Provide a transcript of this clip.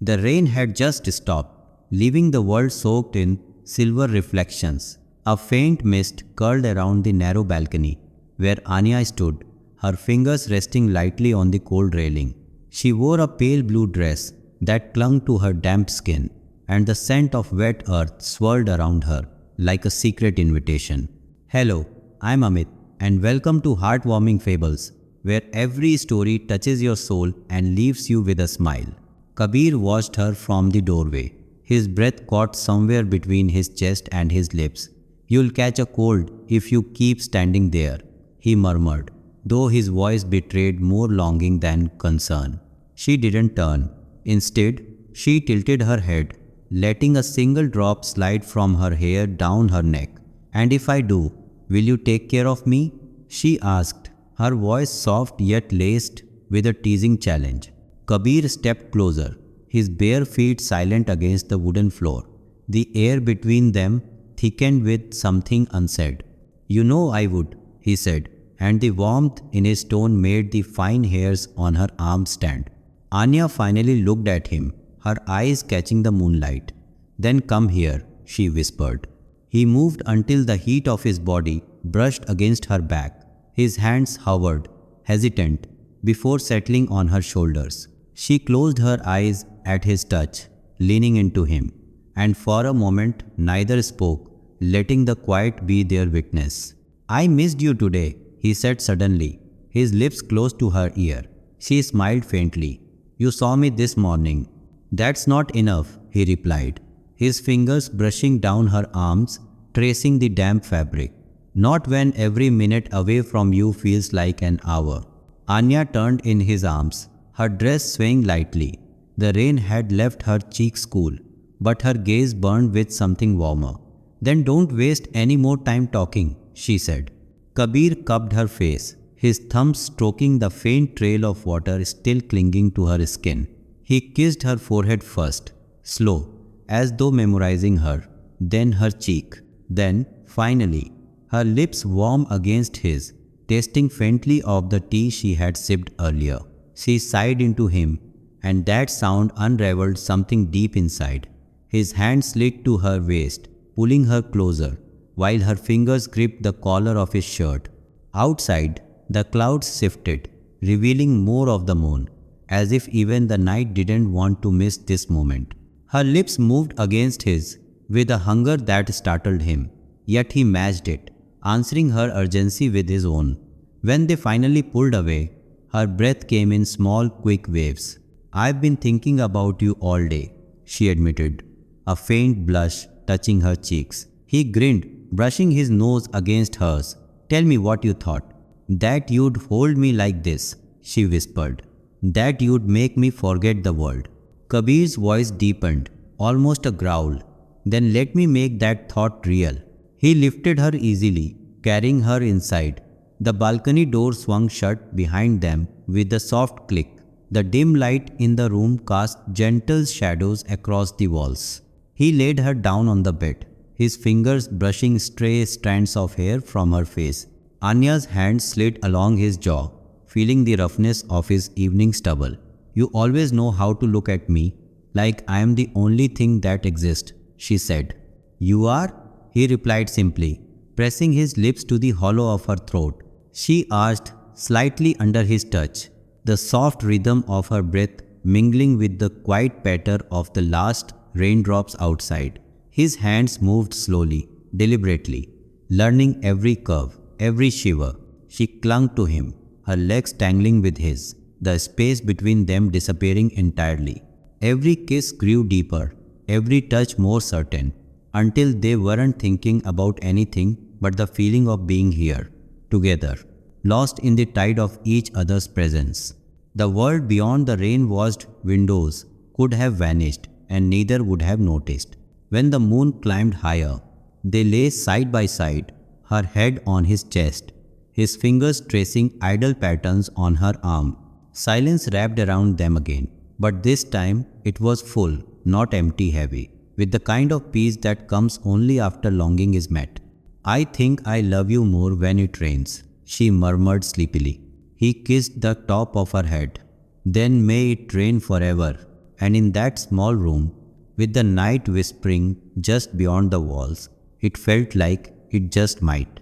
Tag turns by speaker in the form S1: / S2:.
S1: The rain had just stopped, leaving the world soaked in silver reflections. A faint mist curled around the narrow balcony where Anya stood, her fingers resting lightly on the cold railing. She wore a pale blue dress that clung to her damp skin, and the scent of wet earth swirled around her like a secret invitation. Hello, I'm Amit, and welcome to Heartwarming Fables, where every story touches your soul and leaves you with a smile. Kabir watched her from the doorway. His breath caught somewhere between his chest and his lips. "You'll catch a cold if you keep standing there," he murmured, though his voice betrayed more longing than concern. She didn't turn. Instead, she tilted her head, letting a single drop slide from her hair down her neck. "And if I do, will you take care of me?" she asked, her voice soft yet laced with a teasing challenge. Kabir stepped closer, his bare feet silent against the wooden floor. The air between them thickened with something unsaid. "You know I would," he said, and the warmth in his tone made the fine hairs on her arms stand. Anya finally looked at him, her eyes catching the moonlight. "Then come here," she whispered. He moved until the heat of his body brushed against her back. His hands hovered, hesitant, before settling on her shoulders. She closed her eyes at his touch, leaning into him, and for a moment neither spoke, letting the quiet be their witness. "I missed you today," he said suddenly, his lips close to her ear. She smiled faintly. "You saw me this morning." "That's not enough," he replied, his fingers brushing down her arms, tracing the damp fabric. "Not when every minute away from you feels like an hour." Anya turned in his arms, her dress swaying lightly. The rain had left her cheeks cool, but her gaze burned with something warmer. "Then don't waste any more time talking," she said. Kabir cupped her face, his thumbs stroking the faint trail of water still clinging to her skin. He kissed her forehead first, slow, as though memorizing her, then her cheek, then, finally, her lips warm against his, tasting faintly of the tea she had sipped earlier. She sighed into him, and that sound unraveled something deep inside. His hand slid to her waist, pulling her closer, while her fingers gripped the collar of his shirt. Outside, the clouds shifted, revealing more of the moon, as if even the night didn't want to miss this moment. Her lips moved against his, with a hunger that startled him, yet he matched it, answering her urgency with his own. When they finally pulled away, her breath came in small, quick waves. "I've been thinking about you all day," she admitted, a faint blush touching her cheeks. He grinned, brushing his nose against hers. "Tell me what you thought." "That you'd hold me like this," she whispered. "That you'd make me forget the world." Kabir's voice deepened, almost a growl. "Then let me make that thought real." He lifted her easily, carrying her inside. The balcony door swung shut behind them with a soft click. The dim light in the room cast gentle shadows across the walls. He laid her down on the bed, his fingers brushing stray strands of hair from her face. Anya's hand slid along his jaw, feeling the roughness of his evening stubble. "You always know how to look at me, like I am the only thing that exists," she said. "You are?" he replied simply, pressing his lips to the hollow of her throat. She arched slightly under his touch, the soft rhythm of her breath mingling with the quiet patter of the last raindrops outside. His hands moved slowly, deliberately, learning every curve, every shiver. She clung to him, her legs tangling with his, the space between them disappearing entirely. Every kiss grew deeper, every touch more certain, until they weren't thinking about anything but the feeling of being here, together, lost in the tide of each other's presence. The world beyond the rain-washed windows could have vanished, and neither would have noticed. When the moon climbed higher, they lay side by side, her head on his chest, his fingers tracing idle patterns on her arm. Silence wrapped around them again, but this time it was full, not empty heavy, with the kind of peace that comes only after longing is met. "I think I love you more when it rains," she murmured sleepily. He kissed the top of her head. "Then may it rain forever," and in that small room, with the night whispering just beyond the walls, it felt like it just might.